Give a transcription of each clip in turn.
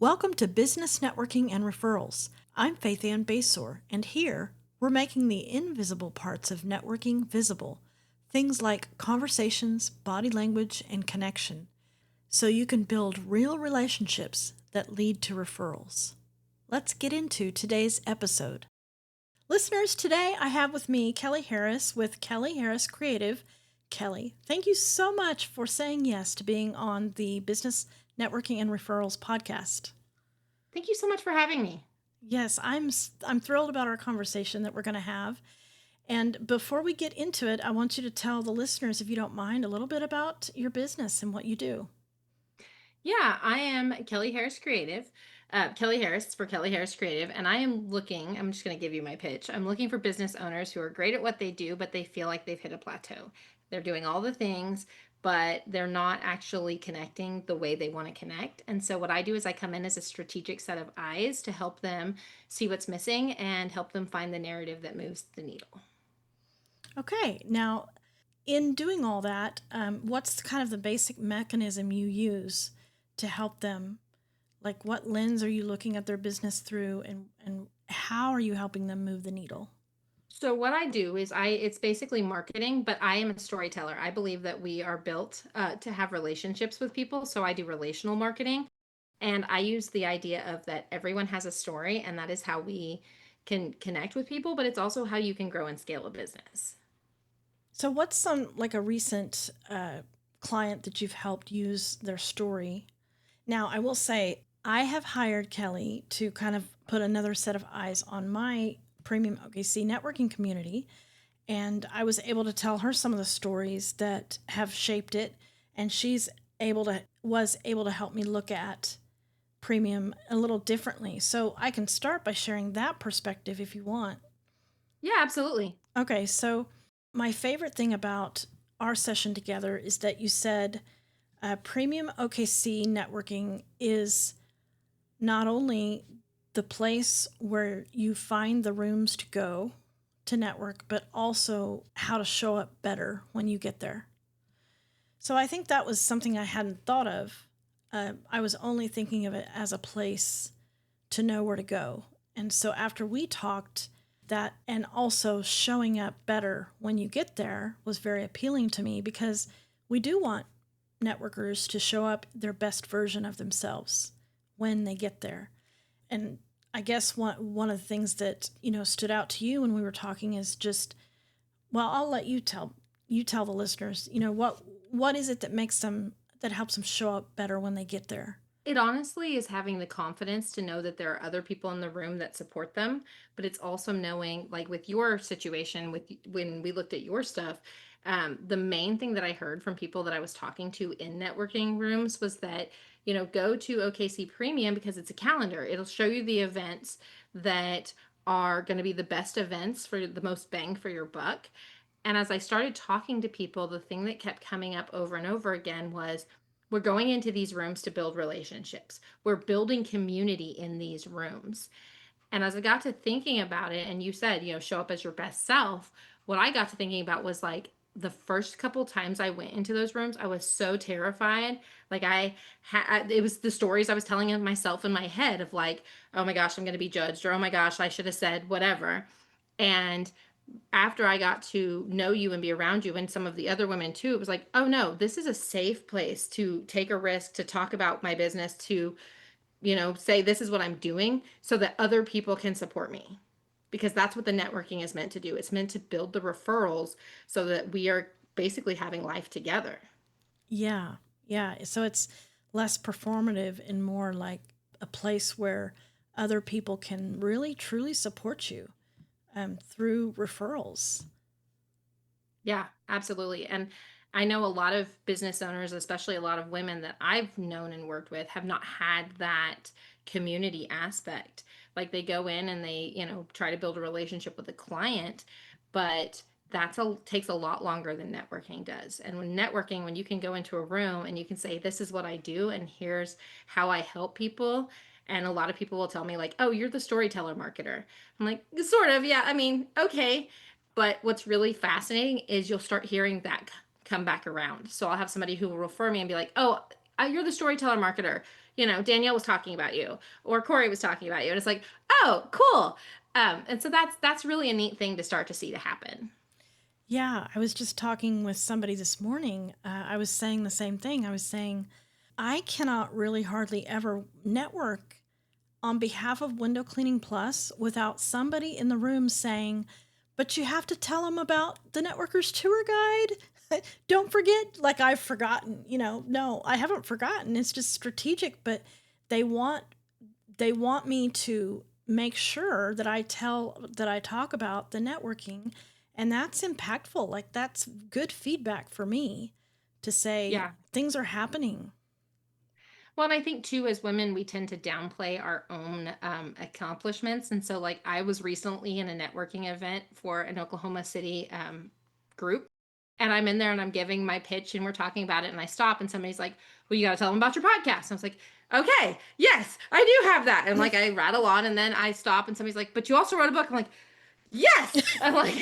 Welcome to Business Networking and Referrals. I'm Faith Ann Basor, and here we're making the invisible parts of networking visible. Things like conversations, body language, and connection, so you can build real relationships that lead to referrals. Let's get into today's episode. Listeners, today I have with me Kelly Harris with Kelly Harris Creative. Kelly, thank you so much for saying yes to being on the Business Networking and Referrals podcast. Thank you so much for having me. Yes, I'm thrilled about our conversation that we're going to have. And before we get into it, I want you to tell the listeners, if you don't mind, a little bit about your business and what you do. Yeah, I am Kelly Harris Creative. Kelly Harris for Kelly Harris Creative. And I'm just going to give you my pitch. I'm looking for business owners who are great at what they do, but they feel like they've hit a plateau. They're doing all the things, but they're not actually connecting the way they want to connect. And so, what I do is I come in as a strategic set of eyes to help them see what's missing and help them find the narrative that moves the needle. Okay, now in doing all that, what's kind of the basic mechanism you use to help them? Like, what lens are you looking at their business through, and how are you helping them move the needle? So what I do is it's basically marketing, but I am a storyteller. I believe that we are built to have relationships with people. So I do relational marketing, and I use the idea of that everyone has a story, and that is how we can connect with people, but it's also how you can grow and scale a business. So, what's some like a recent client that you've helped use their story? Now, I will say I have hired Kelly to kind of put another set of eyes on my premium OKC networking community, and I was able to tell her some of the stories that have shaped it, and she's able to was able to help me look at premium a little differently. So I can start by sharing that perspective if you want. Yeah, absolutely. Okay, so my favorite thing about our session together is that you said premium OKC networking is not only the place where you find the rooms to go to network, but also how to show up better when you get there. So I think that was something I hadn't thought of. I was only thinking of it as a place to know where to go. And so after we talked, that and also showing up better when you get there was very appealing to me because we do want networkers to show up their best version of themselves when they get there. And I guess one of the things that, stood out to you when we were talking is just, well, I'll let you tell the listeners, what is it that makes them that helps them show up better when they get there? It honestly is having the confidence to know that there are other people in the room that support them, but it's also knowing, like with your situation, with when we looked at your stuff, the main thing that I heard from people that I was talking to in networking rooms was that, go to OKC Premium because it's a calendar. It'll show you the events that are going to be the best events for the most bang for your buck. And as I started talking to people, the thing that kept coming up over and over again was, we're going into these rooms to build relationships. We're building community in these rooms. And as I got to thinking about it, and you said, show up as your best self, what I got to thinking about was like the first couple times I went into those rooms, I was so terrified. Like it was the stories I was telling of myself in my head of like, oh my gosh, I'm going to be judged, or oh my gosh, I should have said whatever. And after I got to know you and be around you and some of the other women too, it was like, oh no, this is a safe place to take a risk, to talk about my business, to, say this is what I'm doing so that other people can support me. Because that's what the networking is meant to do. It's meant to build the referrals so that we are basically having life together. Yeah, yeah. So it's less performative and more like a place where other people can really truly support you through referrals. Yeah, absolutely. And I know a lot of business owners, especially a lot of women that I've known and worked with, have not had that community aspect. Like they go in and they, try to build a relationship with a client, but that's a takes a lot longer than networking does. And when networking, when you can go into a room and you can say, this is what I do and here's how I help people. And a lot of people will tell me, like, oh, you're the storyteller marketer. I'm like, sort of, yeah. I mean, okay. But what's really fascinating is you'll start hearing that come back around. So I'll have somebody who will refer me and be like, "Oh, You're the storyteller marketer. Danielle was talking about you, or Corey was talking about you. And it's like, oh, cool. And so that's really a neat thing to start to see to happen. Yeah, I was just talking with somebody this morning. I was saying the same thing. I was saying, I cannot really hardly ever network on behalf of Window Cleaning Plus without somebody in the room saying, but you have to tell them about the Networkers Tour Guide. Don't forget, like I've forgotten, no, I haven't forgotten. It's just strategic, but they want me to make sure that I talk about the networking, and that's impactful. Like that's good feedback for me to say Yeah. things are happening. Well, and I think too, as women, we tend to downplay our own accomplishments. And so, like, I was recently in a networking event for an Oklahoma City group, and I'm in there and I'm giving my pitch, and we're talking about it. And I stop, and somebody's like, "Well, you got to tell them about your podcast." And I was like, "Okay, yes, I do have that." And like, I rattle on, and then I stop, and somebody's like, "But you also wrote a book." I'm like, yes. I'm like,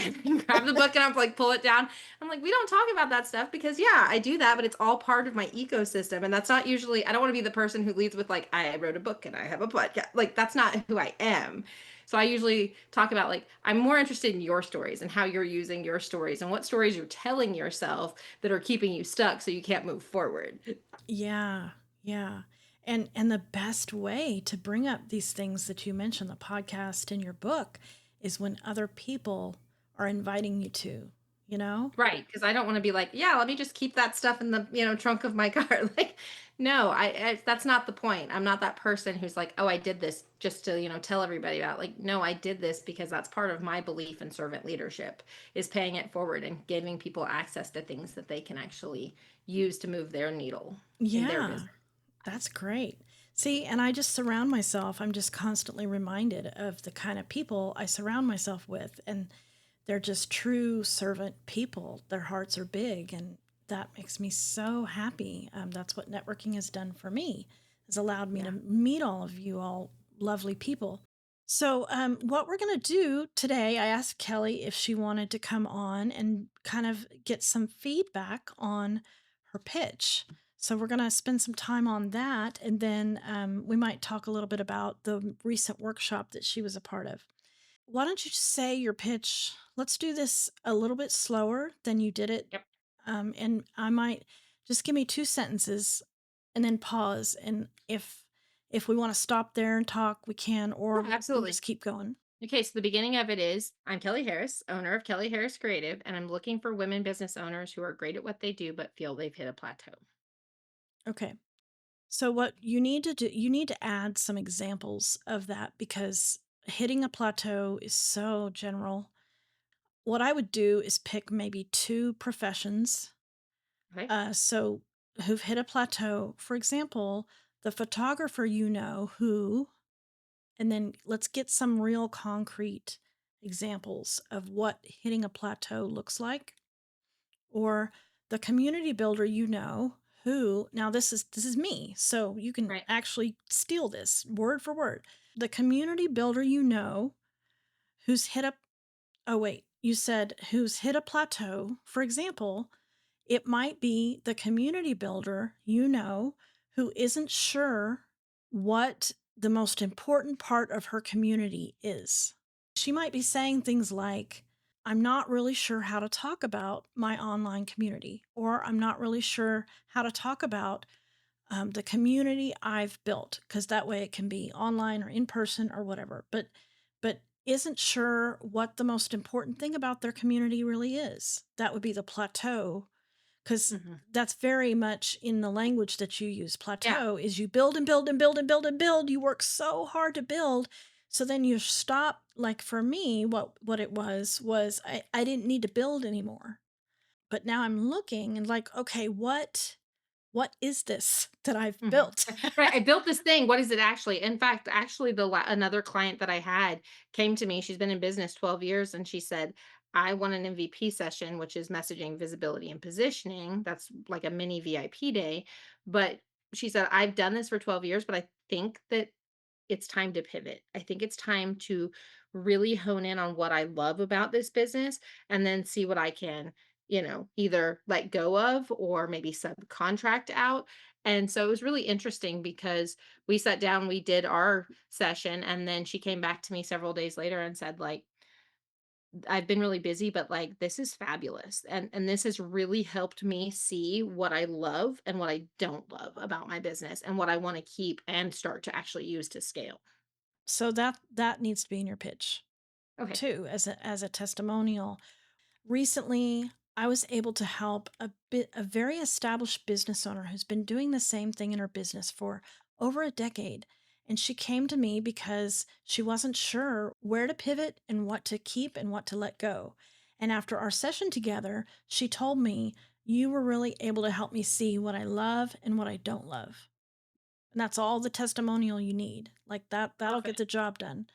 grab the book and I'm like, pull it down. I'm like, we don't talk about that stuff because yeah, I do that, but it's all part of my ecosystem. And that's not usually, I don't want to be the person who leads with like, I wrote a book and I have a podcast. Like, that's not who I am. So I usually talk about like, I'm more interested in your stories and how you're using your stories and what stories you're telling yourself that are keeping you stuck so you can't move forward. Yeah, yeah. And the best way to bring up these things that you mentioned, the podcast and your book, is when other people are inviting you to, you know? Right, because I don't wanna be like, "Yeah, let me just keep that stuff in the, trunk of my car." Like, no, that's not the point. I'm not that person who's like, "Oh, I did this just to, tell everybody about." Like, no, I did this because that's part of my belief in servant leadership, is paying it forward and giving people access to things that they can actually use to move their needle in their Yeah, business. that's great. See, and I just I'm just constantly reminded of the kind of people I surround myself with. And they're just true servant people. Their hearts are big, and that makes me so happy. That's what networking has done for me, has allowed me to Yeah. meet all of you all lovely people. So, what we're going to do today, I asked Kelly if she wanted to come on and kind of get some feedback on her pitch. So, we're going to spend some time on that, and then we might talk a little bit about the recent workshop that she was a part of. Why don't you just say your pitch? Let's do this a little bit slower than you did it. Yep. And I might just give me two sentences and then pause. And if we want to stop there and talk, we can, or Yeah, we'll absolutely. just keep going. Okay, so the beginning of it is, I'm Kelly Harris, owner of Kelly Harris Creative, and I'm looking for women business owners who are great at what they do but feel they've hit a plateau. Okay. So what you need to do, you need to add some examples of that because hitting a plateau is so general. What I would do is pick maybe two professions Okay. so who've hit a plateau. For example, the photographer who, and then let's get some real concrete examples of what hitting a plateau looks like. Or the community builder who, now this is me, so you can Right. actually steal this word for word. The community builder who's hit a oh wait, you said who's hit a plateau. For example, it might be the community builder who isn't sure what the most important part of her community is. She might be saying things like, I'm not really sure how to talk about my online community, or I'm not really sure how to talk about the community I've built, because that way it can be online or in person or whatever. But isn't sure what the most important thing about their community really is. That would be the plateau, because Mhm. that's very much in the language that you use. Yeah. Plateau is you build and build and build and build and build. You work so hard to build. So then you stop. Like for me, what it was I didn't need to build anymore. But now I'm looking and like, okay, what is this that I've Mhm. built? Right, I built this thing, what is it actually? In fact, actually, another client that I had came to me, she's been in business 12 years, and she said, "I want an MVP session," which is messaging, visibility, and positioning. That's like a mini VIP day, but she said, "I've done this for 12 years, but I think that it's time to pivot. I think it's time to really hone in on what I love about this business and then see what I can, either let go of or maybe subcontract out." And so it was really interesting because we sat down, we did our session, and then she came back to me several days later and said, like, I've been really busy, but like this is fabulous. And this has really helped me see what I love and what I don't love about my business and what I want to keep and start to actually use to scale. So that needs to be in your pitch Okay. too, as a testimonial. Recently, I was able to help a very established business owner who's been doing the same thing in her business for over a decade. And she came to me because she wasn't sure where to pivot and what to keep and what to let go. And after our session together, she told me, "You were really able to help me see what I love and what I don't love." And that's all the testimonial you need. Like that'll get Perfect. the job done.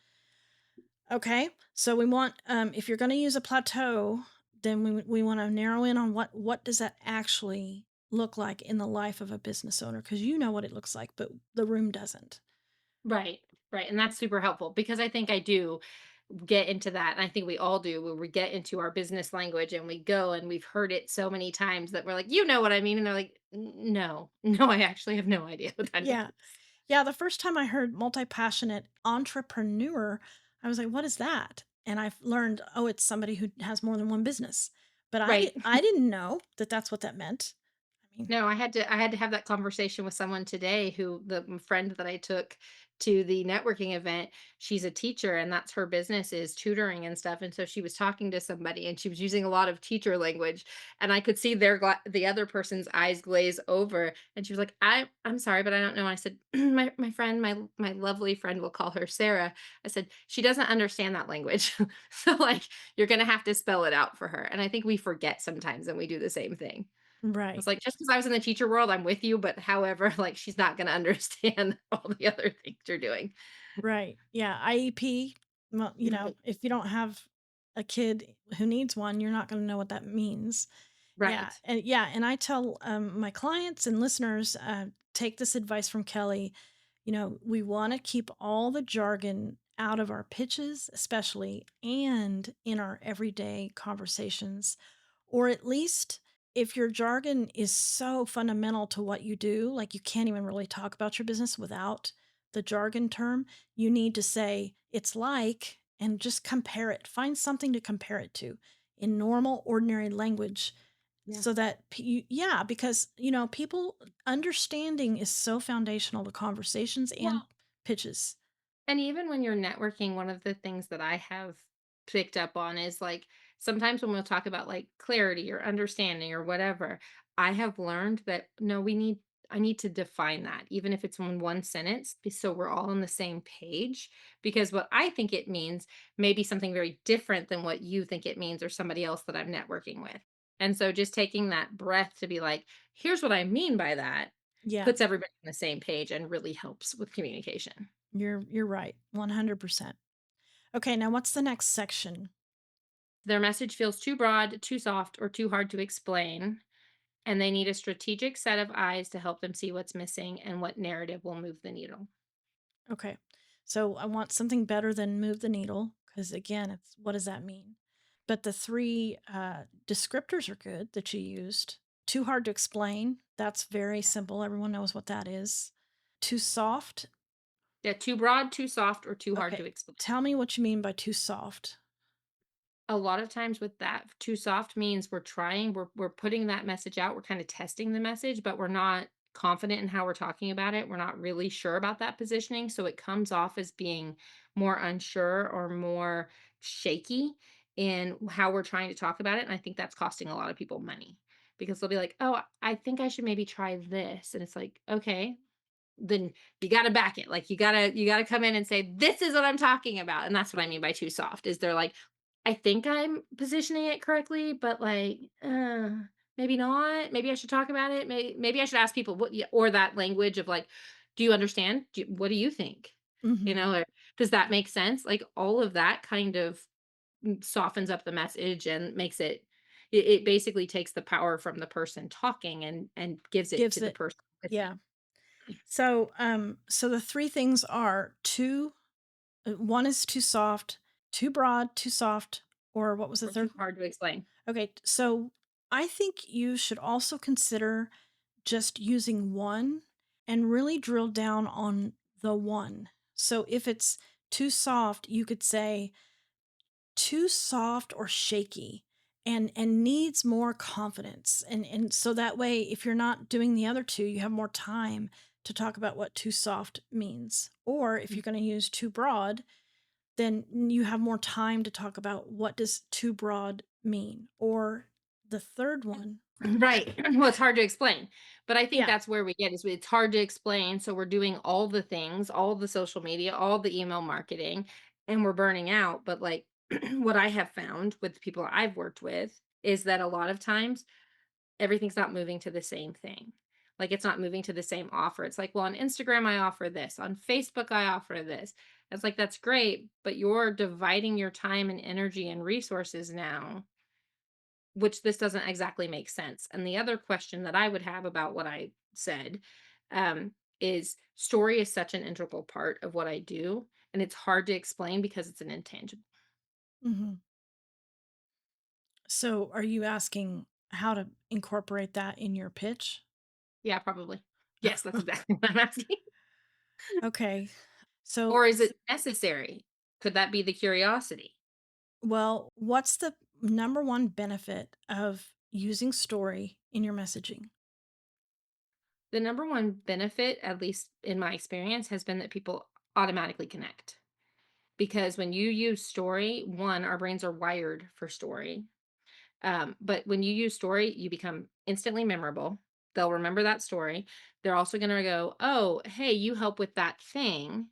Okay. So we want if you're going to use a plateau, then we want to narrow in on what does that actually look like in the life of a business owner, because you know what it looks like, but the room doesn't. Right. Right. And that's super helpful because I think I do get into that. And I think we all do where we get into our business language and we go and we've heard it so many times that we're like, you know what I mean? And they're like, No, no, I actually have no idea what that Yeah. is. Yeah, the first time I heard multi-passionate entrepreneur, I was like, "What is that?" And I've learned, oh, it's somebody who has more than one business. But Right. I didn't know that that's what that meant. I mean, No, I had to have that conversation with someone today who the friend that I took to the networking event, she's a teacher and that's her business is tutoring and stuff. And so she was talking to somebody and she was using a lot of teacher language and I could see the other person's eyes glaze over and she was like, I'm sorry, but I don't know." I said, my friend, my lovely friend, will call her Sarah. I said, "She doesn't understand that language." So like you're gonna have to spell it out for her. And I think we forget sometimes and we do the same thing. I right. was like, "Just because I was in the teacher world, I'm with you, but however, like, she's not gonna understand all the other things you're doing." Right. Yeah. IEP, well, Right. if you don't have a kid who needs one, you're not going to know what that means. Yeah. Right. And yeah. And I tell my clients and listeners, take this advice from Kelly. We want to keep all the jargon out of our pitches, especially, and in our everyday conversations. Or at least if your jargon is so fundamental to what you do, like you can't even really talk about your business without the jargon term, you need to say it's like and just compare it. Find something to compare it to in normal, ordinary language Yeah. so that, yeah, because, people understanding is so foundational to conversations and Well, pitches. and even when you're networking, one of the things that I have picked up on is like sometimes when we'll talk about like clarity or understanding or whatever, I have learned that no, I need to define that, even if it's in one sentence, so we're all on the same page. Because what I think it means may be something very different than what you think it means or somebody else that I'm networking with. And so just taking that breath to be like, here's what I mean by that Yeah, puts everybody on the same page and really helps with communication. you're right. 100%. Okay, now what's the next section? Their message feels too broad, too soft, or too hard to explain, and they need a strategic set of eyes to help them see what's missing and what narrative will move the needle. Okay. So I want something better than move the needle because, again, it's what does that mean? But the three descriptors are good that you used. Too hard to explain. That's very Yeah. simple. Everyone knows what that is. Too soft. Yeah, too broad, too soft, or too hard to Okay. explain. Tell me what you mean by too soft. A lot of times with that, too soft means we're putting that message out, we're kind of testing the message, but we're not confident in how we're talking about it. We're not really sure about that positioning, so it comes off as being more unsure or more shaky in how we're trying to talk about it, and I think that's costing a lot of people money because they'll be like, "Oh, I think I should maybe try this." And it's like, "Okay, then you gotta back it. Like you gotta come in and say, this is what I'm talking about." And that's what I mean by too soft, is they're like, I think I'm positioning it correctly, but like, maybe not. Maybe I should talk about it. Maybe I should ask people or that language of like, do you understand? What do you think? Hmm. Or does that make sense? Like all of that kind of softens up the message and makes it basically takes the power from the person talking and gives it to Gives the it, person listening. yeah. So the three things are too, one is too soft, too broad, too soft, or what was the Or too third? hard to explain. Okay, so I think you should also consider just using one and really drill down on the one. So if it's too soft, you could say too soft or shaky and needs more confidence. And so that way if you're not doing the other two, you have more time to talk about what too soft means. Or if you're going to use too broad, then you have more time to talk about what does too broad mean. Or the third one. Right. Well, it's hard to explain. But I think Yeah. that's where we get is it's hard to explain. So we're doing all the things, all the social media, all the email marketing, and we're burning out. But like what I have found with the people I've worked with is that a lot of times everything's not moving to the same thing. Like it's not moving to the same offer. It's like, well, on Instagram, I offer this. On Facebook, I offer this. It's like, that's great, but you're dividing your time and energy and resources now, which this doesn't exactly make sense. And the other question that I would have about what I said is story is such an integral part of what I do. And it's hard to explain because it's an intangible. Mhm. So are you asking how to incorporate that in your pitch? Yeah, probably. Yes, that's exactly what I'm asking. Okay. So, Or is it necessary? Could that be the curiosity? well, what's the number one benefit of using story in your messaging? The number one benefit, at least in my experience, has been that people automatically connect. Because when you use story, one, our brains are wired for story. But when you use story, you become instantly memorable. They'll remember that story. They're also going to go, oh, hey, you help with that thing.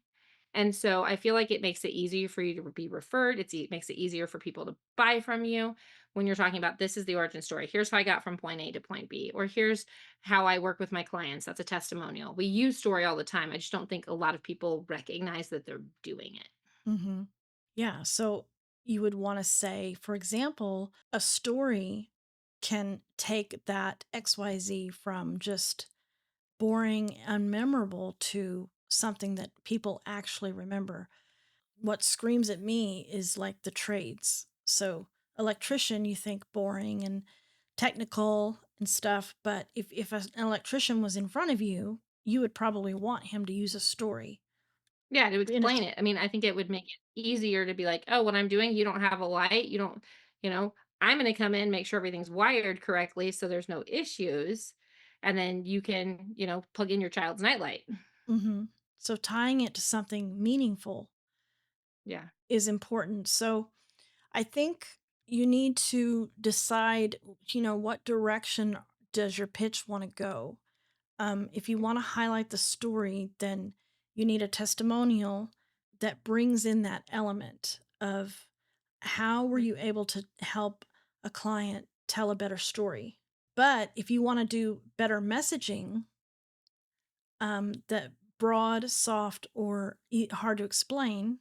And so I feel like it makes it easier for you to be referred. It makes it easier for people to buy from you when you're talking about this is the origin story. Here's how I got from point A to point B, or here's how I work with my clients. That's a testimonial. We use story all the time. I just don't think a lot of people recognize that they're doing it. Mhm. Yeah, so you would wanna say, for example, a story can take that XYZ from just boring and memorable to something that people actually remember. What screams at me is like the trades. So, electrician, you think boring and technical and stuff, but if an electrician was in front of you, you would probably want him to use a story Yeah, to in a explain it. I mean, I think it would make it easier to be like, "Oh, what I'm doing, you don't have a light, you don't, you know, I'm gonna come in, make sure everything's wired correctly so there's no issues, and then you can, plug in your child's nightlight." Mhm. So tying it to something meaningful Yeah. is important. So I think you need to decide, what direction does your pitch want to go. If you want to highlight the story, then you need a testimonial that brings in that element of how were Right. you able to help a client tell a better story. But if you want to do better messaging, that broad, soft, or hard to explain,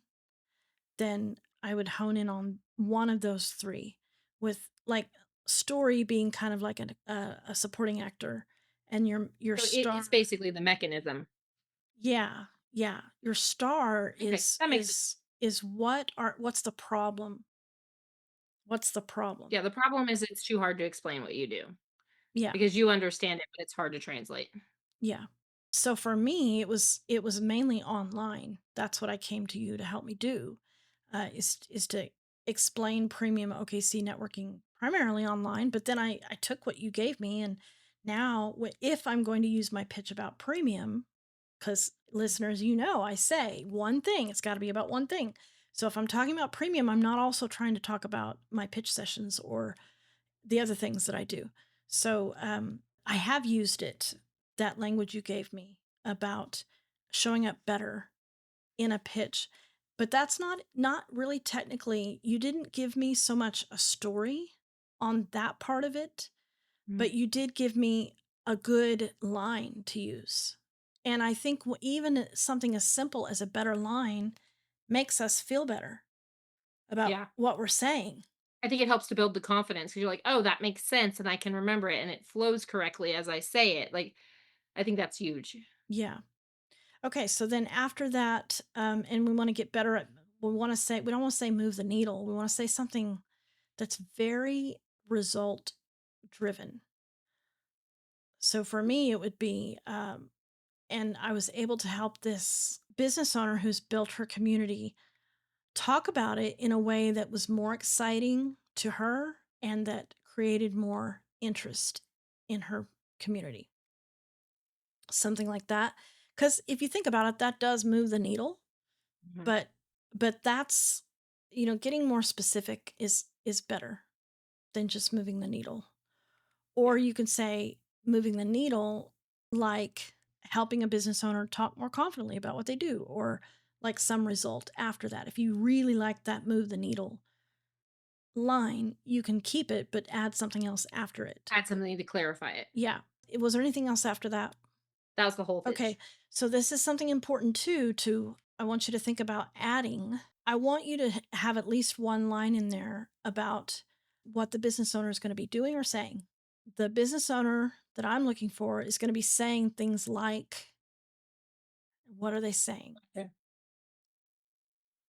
then I would hone in on one of those three, with like story being kind of like a supporting actor, and your So it's star. basically the mechanism. Yeah, yeah, your star Okay, is that makes sense. what's the problem? What's the problem? Yeah, the problem is it's too hard to explain what you do Yeah. because you understand it, but it's hard to translate. Yeah. So for me, it was mainly online. That's what I came to you to help me do, is to explain premium OKC networking primarily online. But then I took what you gave me, and now if I'm going to use my pitch about premium, because listeners, I say one thing. It's got to be about one thing. So if I'm talking about premium, I'm not also trying to talk about my pitch sessions or the other things that I do. So I have used it, that language you gave me about showing up better in a pitch. But that's not really technically, you didn't give me so much a story on that part of it, Mm. but you did give me a good line to use. And I think even something as simple as a better line makes us feel better about Yeah. what we're saying. I think it helps to build the confidence because you're like, "Oh, that makes sense, and I can remember it, and it flows correctly as I say it." Like, I think that's huge. Yeah. Okay, so then after that, and we want to get better at, we don't want to say move the needle. We want to say something that's very result driven. So for me, it would be, and I was able to help this business owner who's built her community talk about it in a way that was more exciting to her and that created more interest in her community. Something like that. Because if you think about it, that does move the needle, Mhm. but that's, getting more specific is better than just moving the needle. Or Yeah. you can say moving the needle, like helping a business owner talk more confidently about what they do, or like some result after that. If you really like that move the needle line, you can keep it, but add something else after it. Add something to clarify it. Yeah. Was there anything else after that? That was the whole Okay. pitch. So this is something important too to I want you to think about adding. I want you to have at least one line in there about what the business owner is going to be doing or saying. The business owner that I'm looking for is going to be saying things like, what are they saying? Yeah.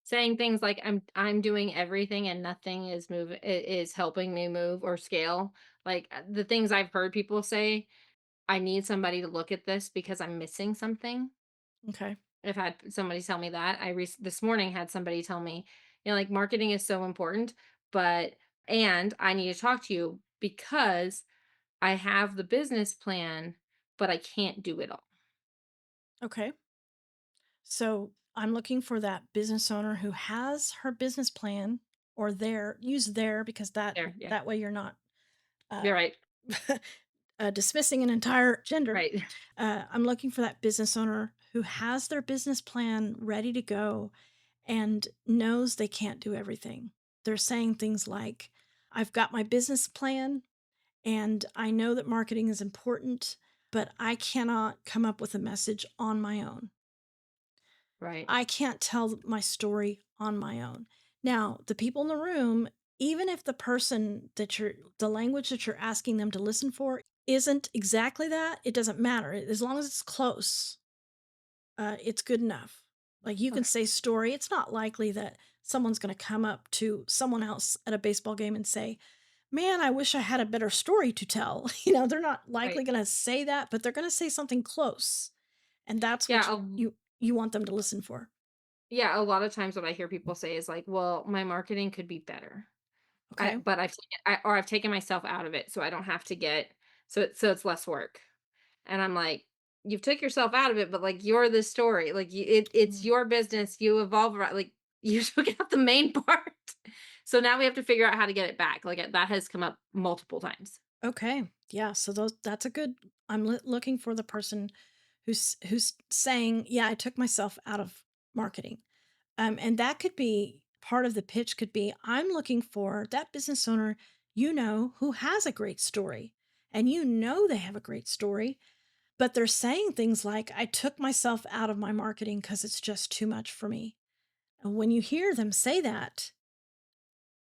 Saying things like, I'm doing everything and nothing is helping me move or scale. Like, the things I've heard people say, "I need somebody to look at this because I'm missing something." Okay. I've had somebody tell me that. This morning had somebody tell me, like, "Marketing is so important, but and I need to talk to you because I have the business plan, but I can't do it all." Okay. So I'm looking for that business owner who has her business plan or use their because There, yeah. that way you're not uh, You're right. dismissing an entire gender. Right. I'm looking for that business owner who has their business plan ready to go and knows they can't do everything. They're saying things like, I've got my business plan and I know that marketing is important, but I cannot come up with a message on my own. Right. I can't tell my story on my own. Now, the people in the room, even if the language that you're asking them to listen for isn't exactly that, it doesn't matter. As long as it's close, it's good enough. Like you can Okay. say story. It's not likely that someone's going to come up to someone else at a baseball game and say, "Man, I wish I had a better story to tell." They're not Right. likely going to say that, but they're going to say something close, and that's what Yeah, you want them to listen for. yeah, a lot of times what I hear people say is like, "Well, my marketing could be better." Okay. But I've taken myself out of it, so I don't have to get so it's less work. And I'm like, "You've took yourself out of it, but, like, you're the story, like, it's Mm. your business, you evolve around like, you took out the main part." So now we have to figure out how to get it back, like, that has come up multiple times. Okay. Yeah. So that's a good. I'm looking for the person who's saying, "Yeah, I took myself out of marketing." And that could be part of the pitch. Could be, I'm looking for that business owner, who has a great story, and they have a great story, but they're saying things like, "I took myself out of my marketing because it's just too much for me." And when you hear them say that,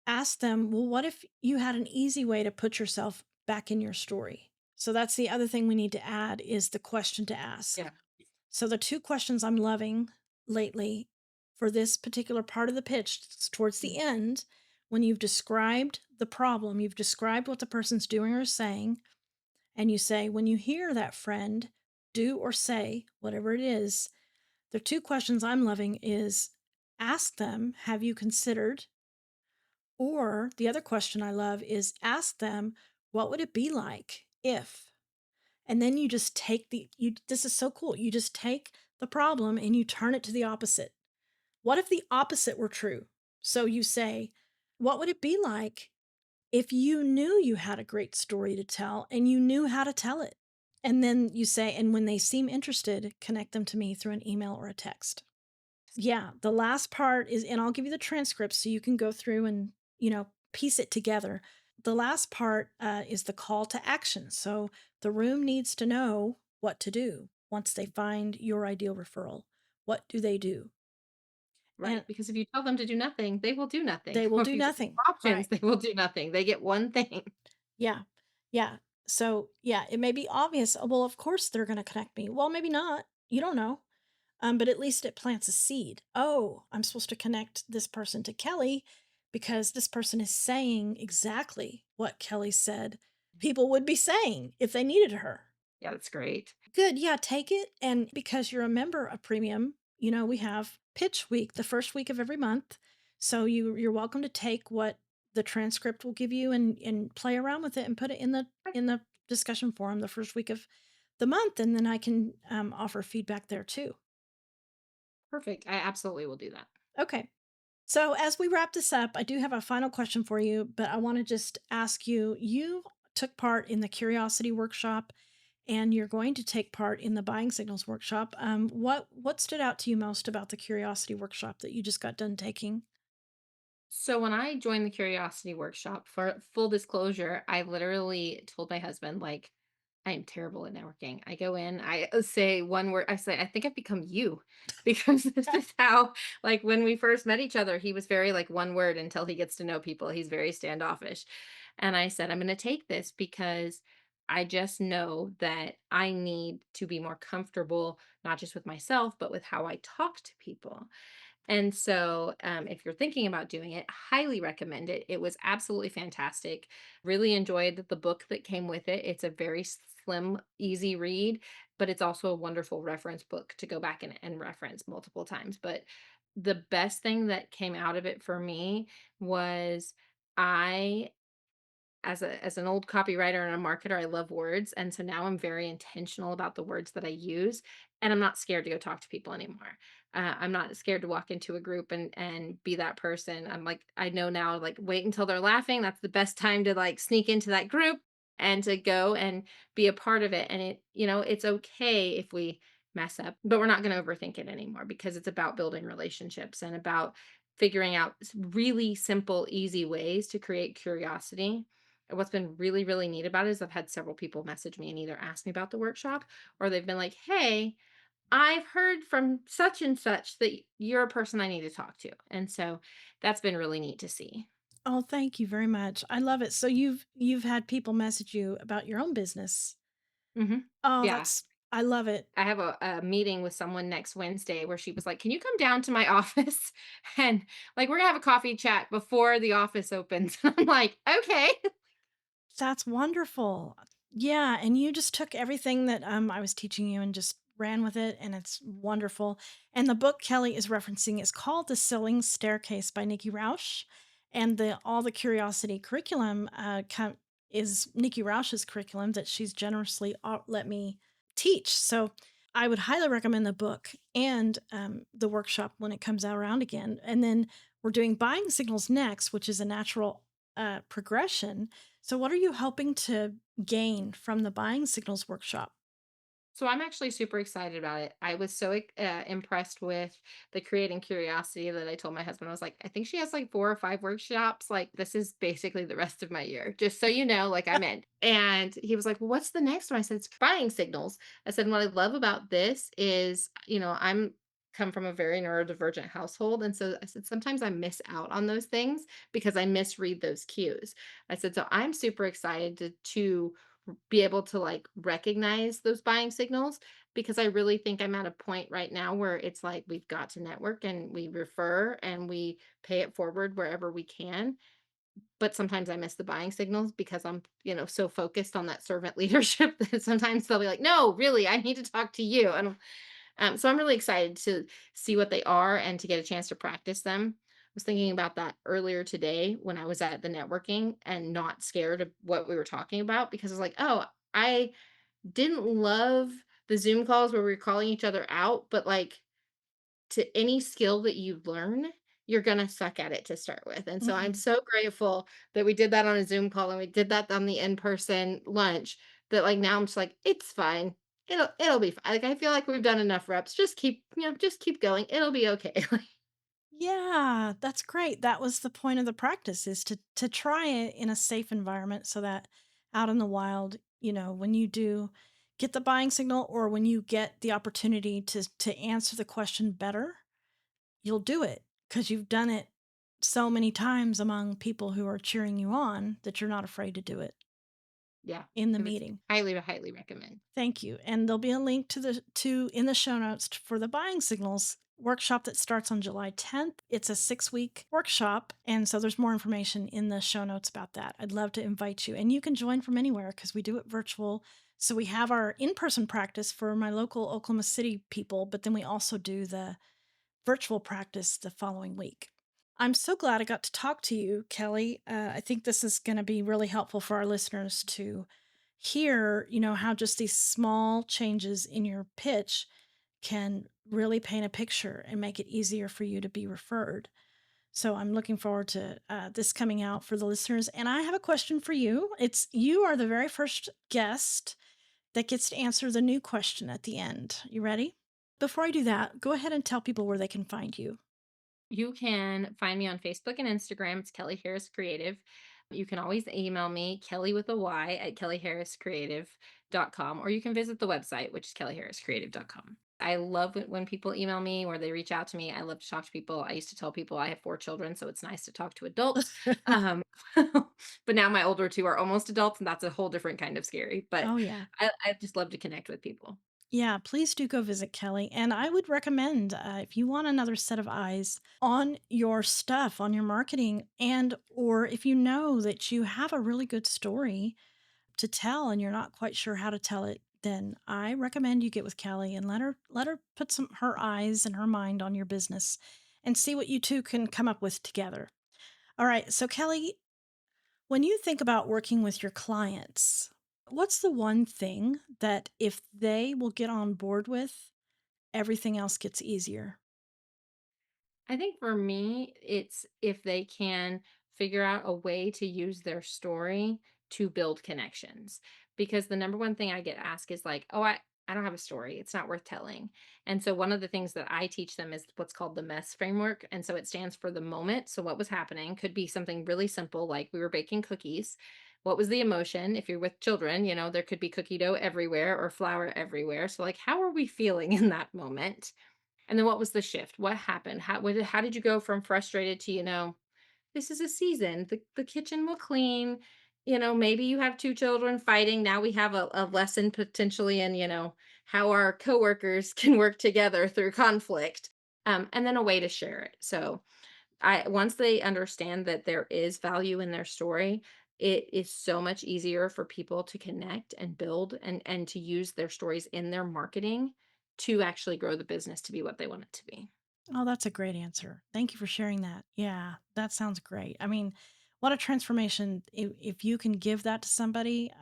ask them, well, what if you had an easy way to put yourself back in your story? So that's the other thing we need to add is the question to ask. Yeah. So the two questions I'm loving lately for this particular part of the pitch, towards the Mm, end, when you've described the problem, you've described what the person's doing or saying, and you say, when you hear that friend do or say whatever it is, the two questions I'm loving is ask them, have you considered? Or the other question I love is ask them, what would it be like if? And then you just take this is so cool. You just take the problem and you turn it to the opposite. What if the opposite were true? So you say, what would it be like if you knew you had a great story to tell and you knew how to tell it? And then you say, and when they seem interested, connect them to me through an email or a text. Yeah, the last part is, and I'll give you the transcript so you can go through and, piece it together. The last part is the call to action. So the room needs to know what to do once they find your ideal referral. What do they do? And right, because if you tell them to do nothing, they will do nothing. they will Or do if you give them nothing. options, Right. they will do nothing. They get one thing. Yeah. Yeah. So, yeah, it may be obvious. "Oh, well, of course they're going to connect me." Well, maybe not. You don't know. But at least it plants a seed. Oh, I'm supposed to connect this person to Kelly because this person is saying exactly what Kelly said people would be saying if they needed her. Yeah, that's great. Good. Yeah, take it. And because you're a member of Premium, we have pitch week the first week of every month. So you're welcome to take what the transcript will give you and play around with it and put it in the discussion forum the first week of the month, and then I can offer feedback there too. Perfect. I absolutely will do that. Okay. So as we wrap this up, I do have a final question for you, but I want to just ask you, you took part in the curiosity workshop and you're going to take part in the buying signals workshop. What stood out to you most about the curiosity workshop that you just got done taking? So when I joined the curiosity workshop, for full disclosure, I literally told my husband, like, I am terrible at networking. I go in, I say one word, I say, I think I've become you because this is how, like, when we first met each other, he was very like one word until he gets to know people. He's very standoffish. And I said, I'm going to take this because I just know that I need to be more comfortable, not just with myself, but with how I talk to people. And so, if you're thinking about doing it, highly recommend it. It was absolutely fantastic. Really enjoyed the book that came with it. It's a very slim, easy read, but it's also a wonderful reference book to go back and reference multiple times. But the best thing that came out of it for me was I as an old copywriter and a marketer, I love words, and so now I'm very intentional about the words that I use, and I'm not scared to go talk to people anymore. I'm not scared to walk into a group and be that person. I'm like, I know now, like, wait until they're laughing. That's the best time to like sneak into that group and to go and be a part of it. And it's okay if we mess up, but we're not going to overthink it anymore because it's about building relationships and about figuring out really simple, easy ways to create curiosity. And what's been really, really neat about it is I've had several people message me and either ask me about the workshop or they've been like, hey, I've heard from such and such that you're a person I need to talk to. And so that's been really neat to see. Oh, thank you very much. I love it. So you've had people message you about your own business. Hmm. Oh, Yeah. that's I love it. I have a meeting with someone next Wednesday where she was like, can you come down to my office? And like, we're going to have a coffee chat before the office opens. And I'm like, okay. That's wonderful. Yeah, and you just took everything that I was teaching you and just ran with it, and it's wonderful. And the book Kelly is referencing is called The Selling Staircase by Nikki Rausch, and the all the curiosity curriculum is Nikki Rausch's curriculum that she's generously let me teach. So I would highly recommend the book and the workshop when it comes out around again. And then we're doing buying signals next, which is a natural progression. So, what are you hoping to gain from the buying signals workshop? So I'm actually super excited about it. I was so impressed with the creating curiosity that I told my husband. I was like, I think she has like 4 or 5 workshops. Like this is basically the rest of my year, just so you know. Like I'm in. And he was like, well, what's the next one? I said, it's buying signals. I said, what I love about this is, I'm come from a very neurodivergent household, and so I said sometimes I miss out on those things because I misread those cues. I said, so I'm super excited to be able to like recognize those buying signals because I really think I'm at a point right now where it's like we've got to network and we refer and we pay it forward wherever we can. But sometimes I miss the buying signals because I'm, so focused on that servant leadership that sometimes they'll be like, no, really, I need to talk to you. And so I'm really excited to see what they are and to get a chance to practice them. I was thinking about that earlier today when I was at the networking and not scared of what we were talking about because I was like, oh, I didn't love the Zoom calls where we were calling each other out, but like to any skill that you learn, you're going to suck at it to start with. And so I'm Mhm. so grateful that we did that on a Zoom call and we did that on the in-person lunch that like now I'm just like it's fine. It'll be fine. Like I feel like we've done enough reps. Just keep going. It'll be okay. Yeah, that's great. That was the point of the practice is to try it in a safe environment so that out in the wild, when you do get the buying signal or when you get the opportunity to answer the question better, you'll do it because you've done it so many times among people who are cheering you on that you're not afraid to do it Yeah. in the It was meeting. highly, highly recommend. Thank you. And there'll be a link to in the show notes for the buying signals workshop that starts on July 10th. It's a 6-week workshop, and so there's more information in the show notes about that. I'd love to invite you, and you can join from anywhere because we do it virtual. So we have our in person practice for my local Oklahoma City people, but then we also do the virtual practice the following week. I'm so glad I got to talk to you, Kelly. I think this is going to be really helpful for our listeners to hear, how just these small changes in your pitch can really paint a picture and make it easier for you to be referred. So I'm looking forward to this coming out for the listeners. And I have a question for you. It's you are the very first guest that gets to answer the new question at the end. You ready? Before I do that, go ahead and tell people where they can find you. You can find me on Facebook and Instagram. It's Kelly Harris Creative. You can always email me, Kelly with a Y at kellyharriscreative.com, or you can visit the website, which is kellyharriscreative.com. I love it when people email me or they reach out to me. I love to talk to people. I used to tell people I have 4 children, so it's nice to talk to adults. Um, but now my older two are almost adults, and that's a whole different kind of scary. But Oh, yeah. I just love to connect with people. Yeah, please do go visit Kelly. And I would recommend if you want another set of eyes on your stuff, on your marketing, and or if you know that you have a really good story to tell and you're not quite sure how to tell it, then I recommend you get with Kelly and let her put some her eyes and her mind on your business and see what you two can come up with together. All right. So Kelly, when you think about working with your clients, what's the one thing that if they will get on board with, everything else gets easier? I think for me, it's if they can figure out a way to use their story to build connections. Because the number one thing I get asked is like, oh, I don't have a story. It's not worth telling. And so one of the things that I teach them is what's called the MESS framework. And so it stands for the moment. So what was happening could be something really simple, like we were baking cookies. What was the emotion? If you're with children, there could be cookie dough everywhere or flour everywhere. So, like, how are we feeling in that moment? And then what was the shift? What happened? How did you go from frustrated to, this is a season. The kitchen will clean. Maybe you have 2 children fighting. Now we have a lesson potentially in, how our coworkers can work together through conflict. And then a way to share it. So I once they understand that there is value in their story, it is so much easier for people to connect and build and to use their stories in their marketing to actually grow the business to be what they want it to be. Oh, that's a great answer. Thank you for sharing that. Yeah, that sounds great. I mean, what a transformation. If you can give that to somebody,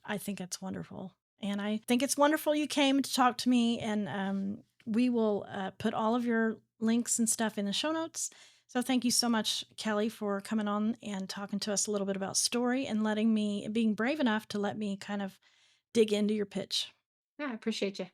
I think that's wonderful. And I think it's wonderful you came to talk to me. And we will put all of your links and stuff in the show notes. So thank you so much, Kelly, for coming on and talking to us a little bit about story and being brave enough to let me kind of dig into your pitch. Yeah, I appreciate you.